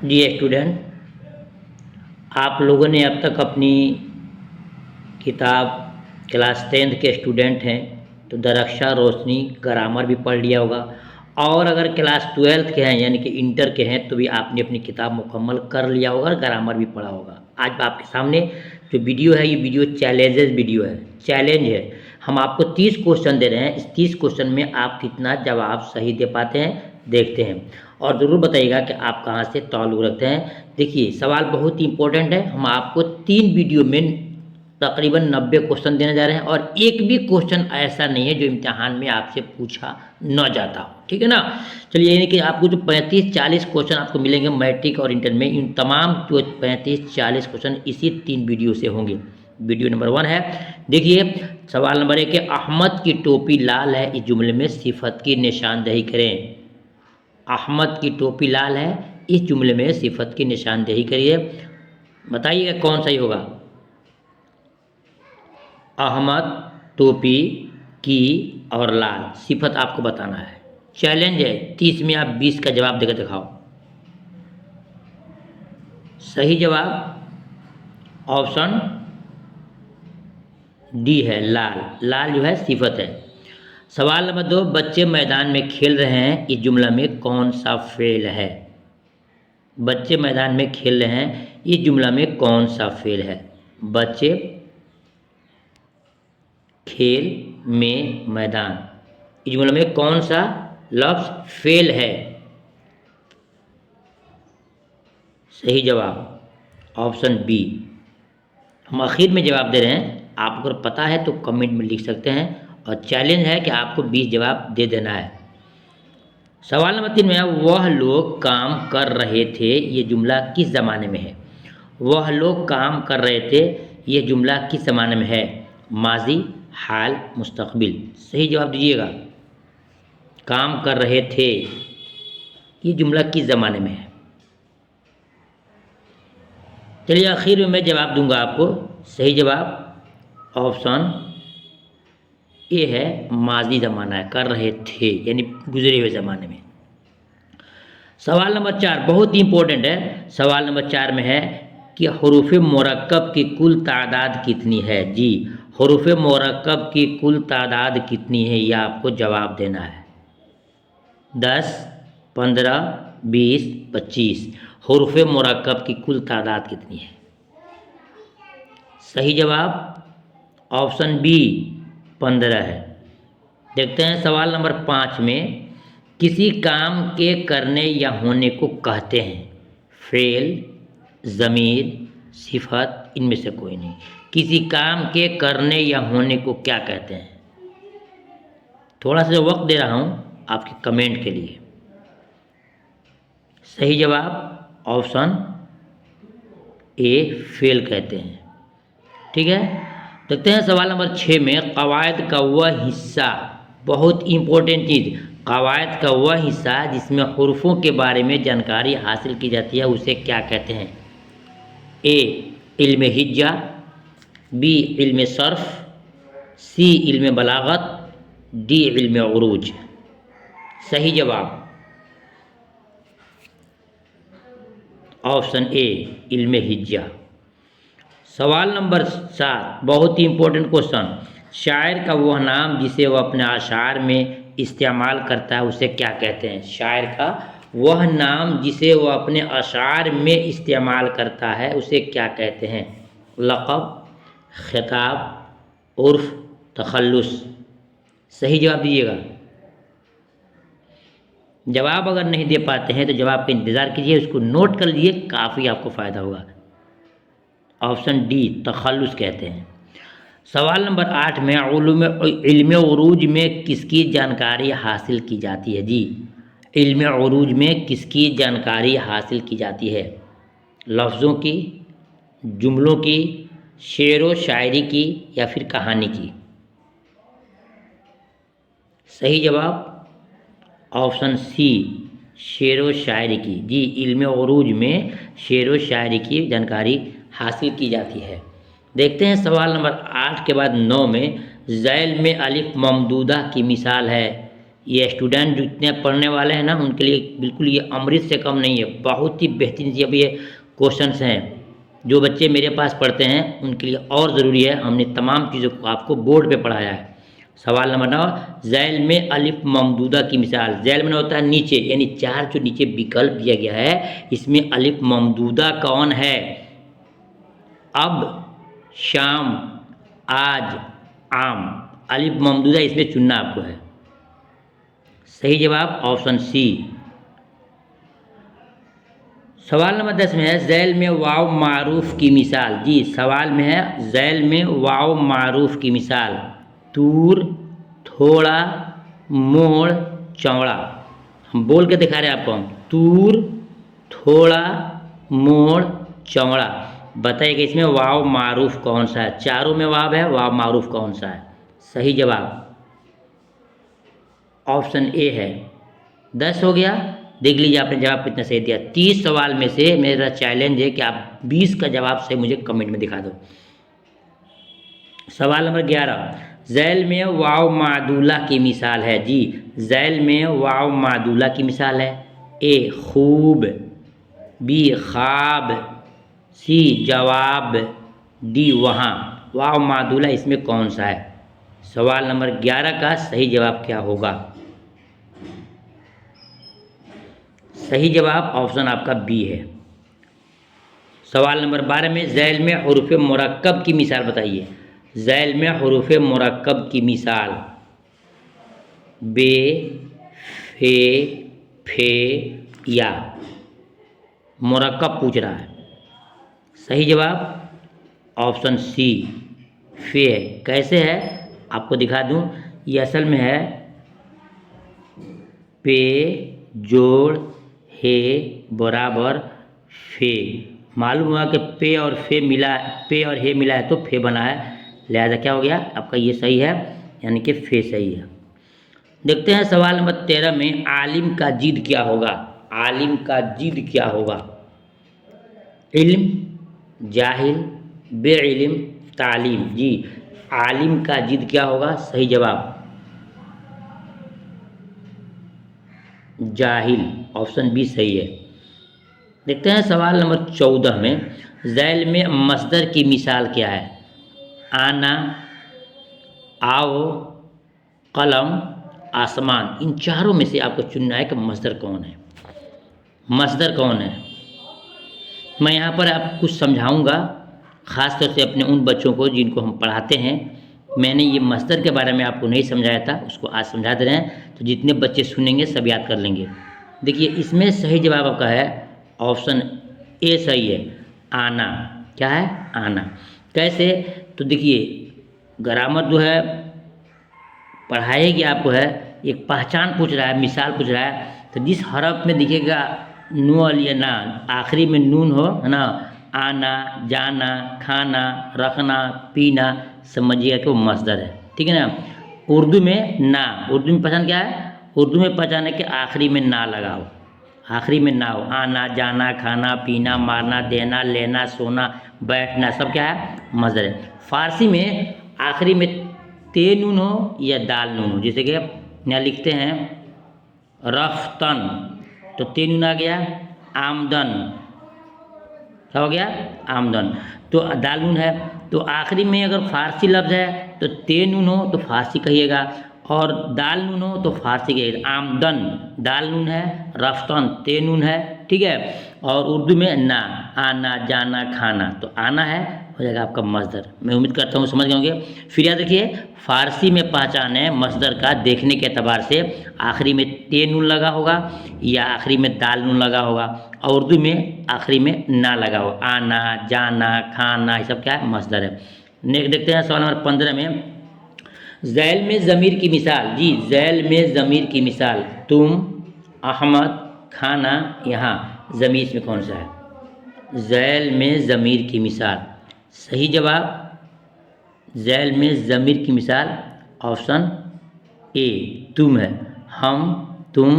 Dear student, आप लोगों ने अब तक अपनी किताब क्लास 10th के स्टूडेंट हैं तो दरक्षा रोशनी ग्रामर भी पढ़ लिया होगा। और अगर क्लास 12th के हैं यानी कि इंटर के हैं तो भी आपने अपनी किताब मुकम्मल कर लिया होगा और ग्रामर भी पढ़ा होगा। आज आपके सामने जो वीडियो है ये वीडियो चैलेंजेस वीडियो है, चैलेंज है। हम आपको 30 क्वेश्चन दे रहे हैं। इस 30 क्वेश्चन में आप कितना जवाब सही दे पाते हैं देखते हैं, और ज़रूर बताइएगा कि आप कहाँ से ताल्लुक़ रखते हैं। देखिए, सवाल बहुत ही इंपॉर्टेंट है। हम आपको 3 वीडियो में तकरीबन 90 क्वेश्चन देने जा रहे हैं और एक भी क्वेश्चन ऐसा नहीं है जो इम्तिहान में आपसे पूछा न जाता हो, ठीक है ना। चलिए, यानी कि आपको जो 35-40 क्वेश्चन आपको मिलेंगे मैट्रिक और इंटर में, इन तमाम जो 35-40 क्वेश्चन इसी 3 वीडियो से होंगे। वीडियो नंबर 1 है, देखिए सवाल नंबर 1 है, अहमद की टोपी लाल है, इस जुमले में सिफत की निशानदेही करें। अहमद की टोपी लाल है, इस जुमले में सिफत की निशानदेही करिए। बताइएगा कौन सही होगा। अहमद, टोपी, की और लाल, सिफत आपको बताना है। चैलेंज है, 30 में आप 20 का जवाब देकर दिखाओ। सही जवाब ऑप्शन डी है, लाल। लाल जो है सिफत है। सवाल नंबर 2, बच्चे मैदान में खेल रहे हैं, इस जुमला में कौन सा फेल है। बच्चे मैदान में खेल रहे हैं, इस जुमला में कौन सा फेल है। बच्चे खेल में मैदान, इस जुमले में कौन सा लफ्ज़ फेल है। सही जवाब ऑप्शन बी। हम आखिर में जवाब दे रहे हैं, आप अगर पता है तो कमेंट में लिख सकते हैं, और चैलेंज है कि आपको 20 जवाब दे देना है। सवाल नंबर 3 में है, वह लोग काम कर रहे थे, ये जुमला किस ज़माने में है। वह लोग काम कर रहे थे, ये जुमला किस ज़माने में है। माजी, हाल, मुस्तकबिल। सही जवाब दीजिएगा। काम कर रहे थे, ये जुमला किस ज़माने में है। चलिए, आखिर में मैं जवाब दूंगा आपको। सही जवाब ऑप्शन ए है, माजी ज़माना है, कर रहे थे यानी गुजरे हुए ज़माने में। सवाल नंबर 4 बहुत ही इंपॉर्टेंट है। सवाल नंबर 4 में है कि हरूफ मुरक्कब की कुल तादाद कितनी है। जी, हरूफ मुरक्कब की कुल तादाद कितनी है, यह आपको जवाब देना है। 10, 15, 20, 25। हरूफ मुरक्कब की कुल तादाद कितनी है। सही जवाब ऑप्शन बी 15 है। देखते हैं सवाल नंबर 5 में, किसी काम के करने या होने को कहते हैं। फेल, ज़मीर, सिफत, इनमें से कोई नहीं। किसी काम के करने या होने को क्या कहते हैं। थोड़ा सा वक्त दे रहा हूँ आपके कमेंट के लिए। सही जवाब ऑप्शन ए, फेल कहते हैं। ठीक है, देखते हैं सवाल नंबर 6 में, कवायद का वह हिस्सा, बहुत इंपॉर्टेंट चीज़, कवायद का वह हिस्सा जिसमें हुर्फों के बारे में जानकारी हासिल की जाती है, उसे क्या कहते हैं। ए, इल्म हिज्जा, बी, इल्म सर्फ, सी, इल्म बलागत, डी, इल्म उरूज। सही जवाब ऑप्शन ए, इल्म हिज्जा। सवाल नंबर 7 बहुत ही इंपॉर्टेंट क्वेश्चन, शायर का वह नाम जिसे वह अपने अशार में इस्तेमाल करता है, उसे क्या कहते हैं। शायर का वह नाम जिसे वह अपने अशार में इस्तेमाल करता है, उसे क्या कहते हैं। लक़ब, खिताब, उर्फ, तखल्लुस। सही जवाब दीजिएगा। जवाब अगर नहीं दे पाते हैं तो जवाब का इंतज़ार कीजिए, उसको नोट कर लीजिए, काफ़ी आपको फ़ायदा होगा। ऑप्शन डी, तखल्लुस कहते हैं। सवाल नंबर 8 में, इल्म उरूज में किसकी जानकारी हासिल की जाती है। जी, इल्म उरूज में किसकी जानकारी हासिल की जाती है। लफ्ज़ों की, जुमलों की, शेर व शायरी की, या फिर कहानी की। सही जवाब ऑप्शन सी, शेर व शायरी की। जी, इल्म उरूज में शेर व शायरी की जानकारी हासिल की जाती है। देखते हैं सवाल नंबर 8 के बाद 9 में, ज़ैल में अलिफ ममदूदा की मिसाल है, ये स्टूडेंट जो इतने पढ़ने वाले हैं ना, उनके लिए बिल्कुल ये अमृत से कम नहीं है, बहुत ही बेहतरीन जब ये क्वेश्चंस हैं। जो बच्चे मेरे पास पढ़ते हैं उनके लिए और ज़रूरी है, हमने तमाम चीज़ों को आपको बोर्ड पे पढ़ाया है। सवाल नंबर 9, ज़ैल में अलिफ ममदूदा की मिसाल। ज़ैल में होता है नीचे, यानी 4 जो नीचे विकल्प दिया गया है, इसमें अलिफ ममदूदा कौन है? अब, शाम, आज, आम। अलिफ ममदूदा इसमें चुनना आपको है। सही जवाब ऑप्शन सी। सवाल नंबर 10 में है ज़ैल में वाव मारूफ की मिसाल। जी, सवाल में है ज़ैल में वाव मारूफ की मिसाल। तूर, थोड़ा, मोड़, चौड़ा। हम बोल के दिखा रहे हैं आपको। हम तूर, थोड़ा, मोड़, चौड़ा। बताइए कि इसमें वाव मारूफ कौन सा है? चारों में वाव है, वाव मारूफ कौन सा है? सही जवाब ऑप्शन ए है। 10 हो गया। देख लीजिए आपने जवाब कितना सही दिया। 30 सवाल में से मेरा चैलेंज है कि आप 20 का जवाब सही मुझे कमेंट में दिखा दो। सवाल नंबर 11, ज़ैल में वाव मादूला की मिसाल है। जी, ज़ैल में वाव मादूला की मिसाल है। ए खूब, बी ख्वाब, सी जवाब, डी वहाँ। वाव मादूला इसमें कौन सा है? सवाल नंबर 11 का सही जवाब क्या होगा? सही जवाब ऑप्शन आपका बी है। सवाल नंबर 12 में ज़ैल में हुरूफ़ मुरक्कब की मिसाल बताइए। ज़ैल में हुरूफ़ मुरक्कब की मिसाल। बे, फे, फे, या। मुरक्कब पूछ रहा है। सही जवाब ऑप्शन सी, फे है। कैसे है आपको दिखा दूं। ये असल में है पे जोड़ हे बराबर फे। मालूम हुआ कि पे और फे मिला, पे और हे मिला है तो फे बना है, लिहाजा क्या हो गया आपका ये सही है, यानी कि फे सही है। देखते हैं सवाल नंबर 13 में आलिम का जिद क्या होगा। आलिम का जिद क्या होगा? इल्म, जाहिल, बेइल्म, तालीम। जी, आलिम का जिद क्या होगा? सही जवाब जाहिल, ऑप्शन बी सही है। देखते हैं सवाल नंबर 14 में ज़ैल में मस्दर की मिसाल क्या है। आना, आओ, कलम, आसमान। इन चारों में से आपको चुनना है कि मस्दर कौन है। मस्दर कौन है? मैं यहाँ पर आपको कुछ समझाऊंगा, ख़ास तौर से अपने उन बच्चों को जिनको हम पढ़ाते हैं। मैंने ये मस्दर के बारे में आपको नहीं समझाया था, उसको आज समझा दे रहे हैं, तो जितने बच्चे सुनेंगे सब याद कर लेंगे। देखिए, इसमें सही जवाब आपका है ऑप्शन ए सही है, आना। क्या है? आना। कैसे? तो देखिए, ग्रामर जो है पढ़ाएगी आपको है, एक पहचान पूछ रहा है, मिसाल पूछ रहा है, तो जिस हरफ में दिखेगा नू या ना, आखिरी में नून हो, है ना, आना, जाना, खाना, रखना, पीना, समझिएगा कि वो मस्दर है। ठीक है ना। उर्दू में ना, उर्दू में पहचान क्या है? उर्दू में पहचान है कि आखिरी में ना लगाओ, आखिरी में ना हो। आना, जाना, खाना, पीना, मारना, देना, लेना, सोना, बैठना, सब क्या है? मस्दर है। फारसी में आखिरी में ते नून हो या दाल नून हो, जैसे कि यहाँ लिखते हैं रफ्तन, तो ते नून आ गया। आमदन, क्या हो गया? आमदन, तो दाल नून है। तो आखिरी में अगर फारसी लफ्ज़ है तो ते नून हो तो फारसी कहिएगा, और दाल नून हो तो फारसी कहिएगा। आमदन दाल नून है, रफ्तन ते नून है, ठीक है। और उर्दू में ना, आना, जाना, खाना, तो आना है, हो जाएगा आपका मस्दर। मैं उम्मीद करता हूँ समझ गए होंगे। फिर याद रखिए, फारसी में पहचान है मस्दर का देखने के एतबार से, आखिरी में ते नून लगा होगा या आखिरी में दाल नून लगा होगा, और उर्दू में आखिरी में ना लगा हो। आना, जाना, खाना, ये सब क्या है? मस्दर है। नेक्स्ट देखते हैं सवाल नंबर 15 में ज़ैल में ज़मीर की मिसाल। जी, ज़ैल में ज़मीर की मिसाल। तुम, अहमद, खाना, यहाँ। ज़मीर इसमें कौन सा है? ज़ैल में ज़मीर की मिसाल। सही जवाब ज़ैल में ज़मीर की मिसाल ऑप्शन ए, तुम है। हम, तुम,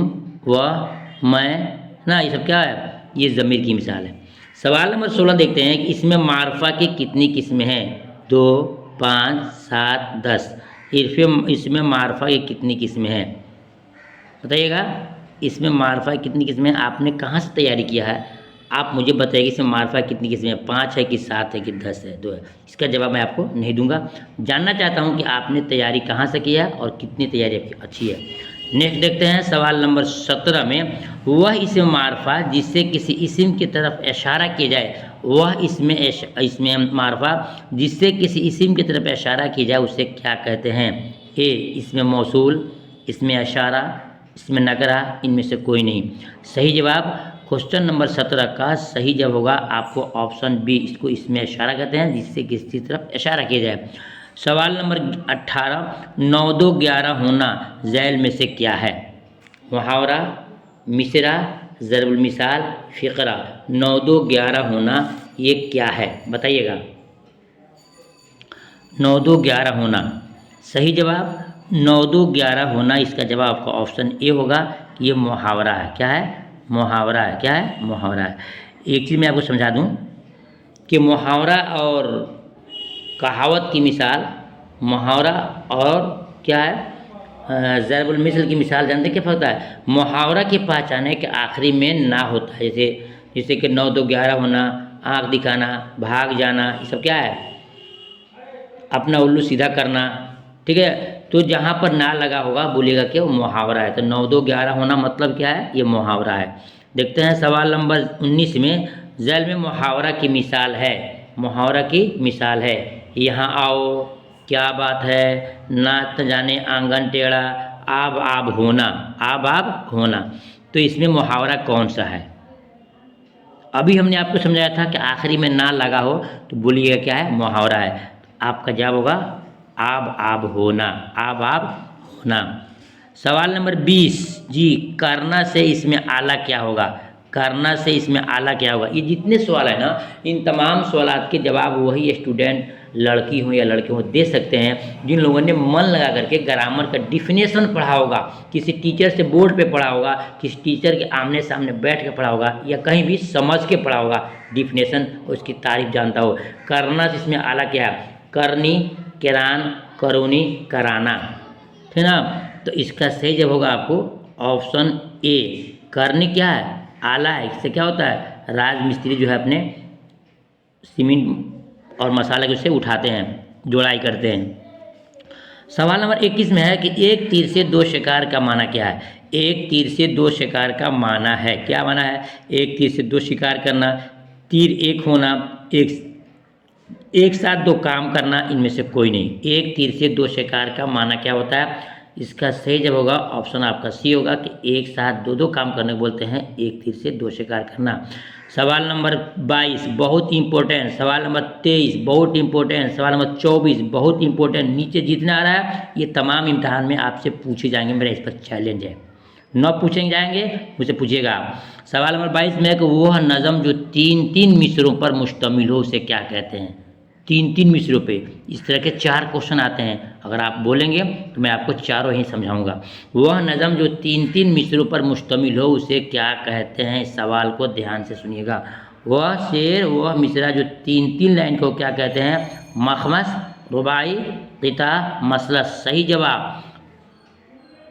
वह, मैं ना, ये सब क्या है? ये ज़मीर की मिसाल है। सवाल नंबर 16 देखते हैं कि इसमें मारफा की कितनी किस्में हैं। 2, 5, 7, 10। इसमें मारफा की कितनी किस्में हैं? बताइएगा इसमें मार्फा कितनी किस्में, आपने कहाँ से तैयारी किया है, आप मुझे बताइए इसमें मार्फा कितनी किस्में, 5 है कि 7 है कि 10 है, 2 है। इसका जवाब मैं आपको नहीं दूंगा। जानना चाहता हूँ कि आपने तैयारी कहाँ से किया है और कितनी तैयारी आपकी अच्छी है। नेक्स्ट देखते हैं सवाल नंबर 17 में, वह इसमें मार्फा जिससे किसी इस्म की तरफ इशारा किया जाए, वह इसमें मार्फा जिससे किसी इस्म की तरफ इशारा किया जाए उसे क्या कहते हैं। ए इसमें मौसूल, इसमें इशारा, इसमें नकरा, इनमें से कोई नहीं। सही जवाब क्वेश्चन नंबर 17 का सही जवाब होगा आपको ऑप्शन बी, इसको इसमें इशारा कहते हैं जिससे किसी तरफ इशारा किया जाए। सवाल नंबर 18, 9 2 11 होना झैल में से क्या है। मुहावरा, मिसरा, ज़रबुल मिसाल, फ़िक़रा। 9 2 11 होना ये क्या है बताइएगा। 9 2 11 होना सही जवाब 9 2 11 होना, इसका जवाब आपका ऑप्शन ए होगा कि ये मुहावरा है। क्या है, मुहावरा है। क्या है, मुहावरा है। एक चीज़ मैं आपको समझा दूं कि मुहावरा और कहावत की मिसाल, मुहावरा और क्या है ज़रबुल मिसल की मिसाल जानते क्या होता है। मुहावरा की पहचान है कि आखिरी में ना होता है, जैसे कि 9 2 11 होना, आँख दिखाना, भाग जाना, ये सब क्या है अपना उल्लू सीधा करना। ठीक है, तो जहाँ पर ना लगा होगा बोलिएगा कि वो मुहावरा है। तो 9 2 11 होना मतलब क्या है, ये मुहावरा है। देखते हैं सवाल नंबर 19 में, ज़ैल में मुहावरा की मिसाल है। मुहावरा की मिसाल है, यहाँ आओ, क्या बात है, ना त जाने आंगन टेढ़ा, आब आब होना, आब आब होना। तो इसमें मुहावरा कौन सा है। अभी हमने आपको समझाया था कि आखिरी में ना लगा हो तो बोलिएगा क्या है, मुहावरा है। आपका जवाब होगा आब आब होना, आब आब होना। सवाल नंबर 20 जी, करना से इसमें आला क्या होगा। करना से इसमें आला क्या होगा। ये जितने सवाल है ना, इन तमाम सवालात के जवाब वही स्टूडेंट, लड़की हो या लड़के हो, दे सकते हैं जिन लोगों ने मन लगा करके ग्रामर का डिफिनेशन पढ़ा होगा, किसी टीचर से बोर्ड पे पढ़ा होगा, किसी टीचर के आमने सामने बैठ के पढ़ा होगा, या कहीं भी समझ के पढ़ा होगा डिफिनेशन, उसकी तारीफ जानता हो। करना से इसमें आला क्या है, करनी, किरान, करोनी, कराना। ठीक ना, तो इसका सही जवाब होगा आपको ऑप्शन ए। करनी क्या है, आला है। इससे क्या होता है, राजमिस्त्री जो है अपने सीमेंट और मसाला के उससे उठाते हैं, जोड़ाई करते हैं। सवाल नंबर 21 में है कि एक तीर से 2 शिकार का माना क्या है। एक तीर से 2 शिकार का माना है, क्या माना है, एक तीर से 2 शिकार करना, तीर एक होना, एक साथ 2 काम करना, इनमें से कोई नहीं। एक तीर से 2 शिकार का माना क्या होता है। इसका सही जवाब होगा ऑप्शन आपका सी होगा कि एक साथ 2 2 काम करने को बोलते हैं एक तीर से 2 शिकार करना। सवाल नंबर 22 बहुत इंपॉर्टेंट, सवाल नंबर 23 बहुत इंपॉर्टेंट, सवाल नंबर 24 बहुत इंपॉर्टेंट। नीचे जितना आ रहा है ये तमाम इम्तिहान में आपसे पूछे जाएंगे, मेरा इस पर चैलेंज है। न पूछेंगे जाएंगे मुझसे पूछिएगा आप। सवाल नंबर 22 में है कि वह नज़म जो 3 मिसरों पर मुश्तमिल हो उसे क्या कहते हैं। 3 मिसरों पे इस तरह के 4 क्वेश्चन आते हैं, अगर आप बोलेंगे तो मैं आपको चारों ही समझाऊंगा। वह नज़म जो 3 मिसरों पर मुश्तमिल हो उसे क्या कहते हैं। इस सवाल को ध्यान से सुनिएगा। वह शेर, वह मिसरा जो 3 लाइन को क्या कहते हैं, मखमस, रुबाई, क़िता, मसलस। सही जवाब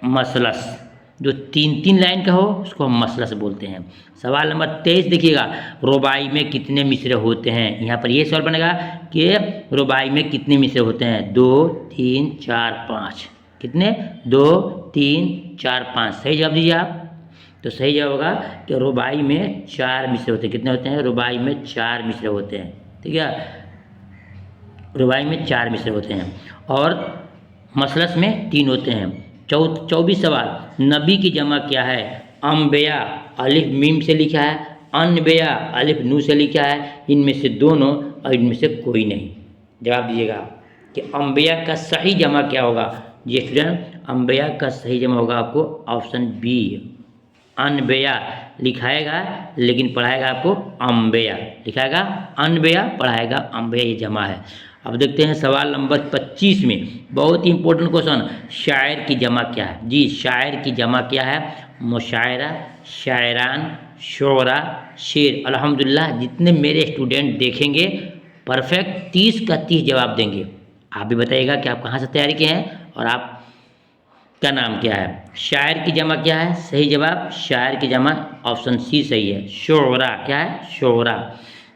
मसलस। जो 3 लाइन का हो उसको हम मसलस बोलते हैं। सवाल नंबर 23 देखिएगा, रुबाई में कितने मिसरे होते हैं। यहाँ पर ये सवाल बनेगा कि रुबाई में कितने मिसरे होते हैं। 2 3 4 5। कितने, 2 3 4 5। सही जवाब दीजिए आप। तो सही जवाब होगा कि रुबाई में 4 मिसरे होते हैं। कितने होते हैं, रुबाई में 4 मिसरे होते हैं। ठीक है, रुबाई में 4 मिसरे होते हैं और मसलस में 3 होते हैं। 24 सवाल, नबी की जमा क्या है। अम्बिया अलिफ मीम से लिखा है, अनबिया अलिफ नू से लिखा है, इनमें से दोनों और इनमें से कोई नहीं। जवाब दीजिएगा कि अम्बिया का सही जमा क्या होगा। जी स्टूडेंट, अम्बिया का सही जमा होगा आपको ऑप्शन बी, अनबिया। लिखाएगा लेकिन पढ़ाएगा आपको अम्बिया, लिखाएगा अनबिया, पढ़ाएगा अम्बिया, ये जमा है। अब देखते हैं सवाल नंबर 25 में, बहुत ही इंपॉर्टेंट क्वेश्चन, शायर की जमा क्या है। जी शायर की जमा क्या है, मुशायरा, शायरान, शोरा, शेर। अल्हम्दुलिल्लाह जितने मेरे स्टूडेंट देखेंगे परफेक्ट 30 का 30 जवाब देंगे। आप भी बताइएगा कि आप कहाँ से तैयारी किए हैं और आप का नाम क्या है? शायर की जमा क्या है? सही जवाब शायर की जमा ऑप्शन सी सही है, शोरा। क्या है? शोरा।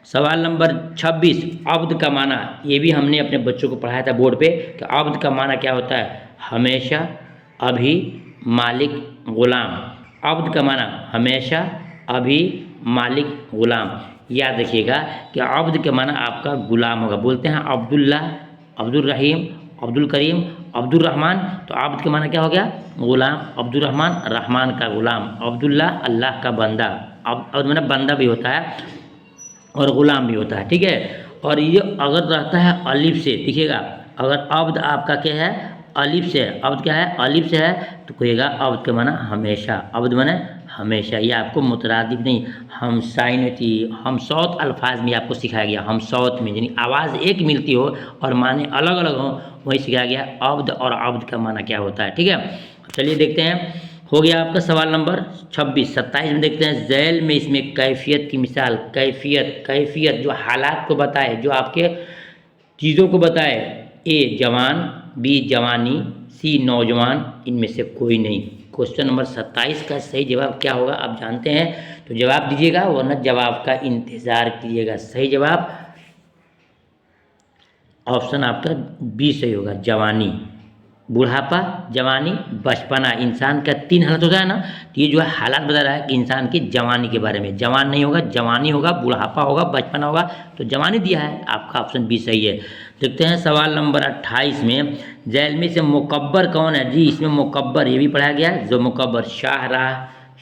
सवाल नंबर 26, अब्द का माना। ये भी हमने अपने बच्चों को पढ़ाया था बोर्ड पे कि अब्द का माना क्या होता है? हमेशा, अभी, मालिक, गुलाम। अब्द का माना हमेशा, अभी, मालिक, गुलाम। याद रखिएगा कि अब्द के माना आपका गुलाम होगा। बोलते हैं अब्दुल्ला, अब्दुल रहीम, अब्दुल करीम, अब्दुल रहमान, तो अब्द के माना क्या हो गया? गुलाम। अब्दुल रहमान, रहमान का गुलाम। अब्दुल्ला, अल्लाह का बंदा। अब मतलब बंदा भी होता है और ग़ुलाम भी होता है, ठीक है। और ये अगर रहता है अलिफ से, देखिएगा अगर अब्द आपका क्या है? अलिफ से है। अब्द क्या है? अलिफ से है, तो कहिएगा अब्द के माना हमेशा। अब्द माने हमेशा। ये आपको मुतरादिफ नहीं, हम साइन थी, हम सौत अल्फाज में आपको सिखाया गया। हम सौत में यानी आवाज़ एक मिलती हो और माने अलग अलग हो, वही सिखाया गया अब्द और अब्द का माना क्या होता है, ठीक है। चलिए देखते हैं, हो गया आपका सवाल नंबर 26। 27 में देखते हैं, ज़ैल में इसमें कैफियत की मिसाल। कैफियत, कैफियत जो हालात को बताए, जो आपके चीज़ों को बताए। ए जवान, बी जवानी, सी नौजवान, इनमें से कोई नहीं। क्वेश्चन नंबर 27 का सही जवाब क्या होगा आप जानते हैं, तो जवाब दीजिएगा, वरना जवाब का इंतज़ार कीजिएगा। सही जवाब ऑप्शन आपका बी सही होगा, जवानी। बुढ़ापा, जवानी, बचपना, इंसान का 3 हालत होता है ना, तो ये जो है हालात बता रहा है कि इंसान की जवानी के बारे में। जवान नहीं होगा, जवानी होगा, बुढ़ापा होगा, बचपना होगा, तो जवानी दिया है, आपका ऑप्शन बी सही है। देखते हैं सवाल नंबर 28 में, जैल में से मुकब्बर कौन है? जी इसमें मुकब्बर ये भी पढ़ाया गया है, जो मुकब्बर शाहराह,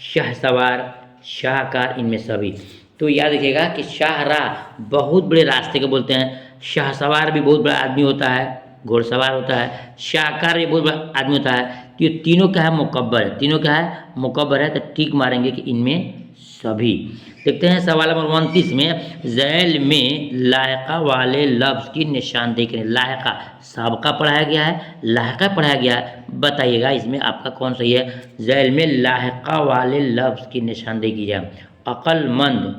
शहसवार, शाहकार, इनमें सभी। तो याद रखिएगा कि शाहराह बहुत बड़े रास्ते को बोलते हैं, शाहसवार भी बहुत बड़ा आदमी होता है, घोड़सवार होता है, शाहकार भी बहुत बड़ा आदमी होता है। तो ये तीनों क्या है? मुकब्बर है। तीनों क्या है? मुकब्बर है। तो टिक मारेंगे कि इनमें सभी। देखते हैं सवाल नंबर 29 में, ज़ैल में लायका वाले लफ्ज़ की निशानदेही करें। लायका सबका पढ़ाया गया है, लायका पढ़ाया गया है, बताइएगा इसमें आपका कौन सही है? ज़ैल में लायका वाले लफ्ज़ की निशानदेही की जाए। अक्लमंद,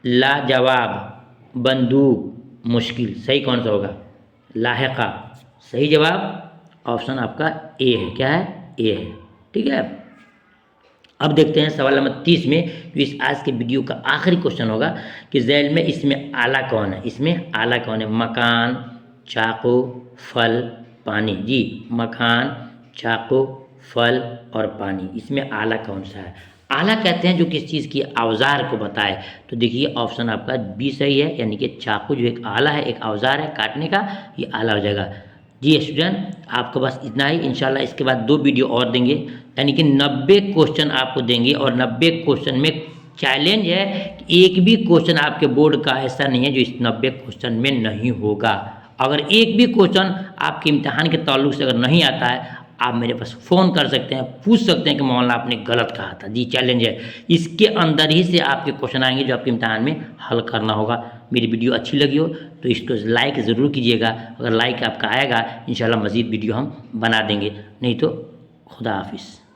लाजवाब, बंदूक, मुश्किल। सही कौन सा होगा? लाहिका। सही जवाब ऑप्शन आपका ए है। क्या है? ए है, ठीक है। अब देखते हैं सवाल नंबर 30 में, जो इस आज के वीडियो का आखिरी क्वेश्चन होगा कि ज़ैल में इसमें आला कौन है? इसमें आला कौन है? मकान, चाकू, फल, पानी। जी मकान, चाकू, फल और पानी, इसमें आला कौन सा है? आला कहते हैं जो किस चीज़ की औजार को बताए। तो देखिए ऑप्शन आपका बी सही है, यानी कि चाकू जो एक आला है, एक औजार है काटने का, ये आला हो जाएगा। जी स्टूडेंट, आपको बस इतना ही। इंशाल्लाह इसके बाद 2 वीडियो और देंगे, यानी कि 90 क्वेश्चन आपको देंगे। और 90 क्वेश्चन में चैलेंज है कि एक भी क्वेश्चन आपके बोर्ड का ऐसा नहीं है जो इस 90 क्वेश्चन में नहीं होगा। अगर एक भी क्वेश्चन आपके इम्तिहान के ताल्लुक से अगर नहीं आता है, आप मेरे पास फ़ोन कर सकते हैं, पूछ सकते हैं कि मौलाना आपने गलत कहा था। जी चैलेंज है, इसके अंदर ही से आपके क्वेश्चन आएंगे जो आपके इम्तिहान में हल करना होगा। मेरी वीडियो अच्छी लगी हो तो इसको लाइक ज़रूर कीजिएगा। अगर लाइक आपका आएगा, इंशाल्लाह मज़ीद वीडियो हम बना देंगे, नहीं तो खुदा हाफिज़।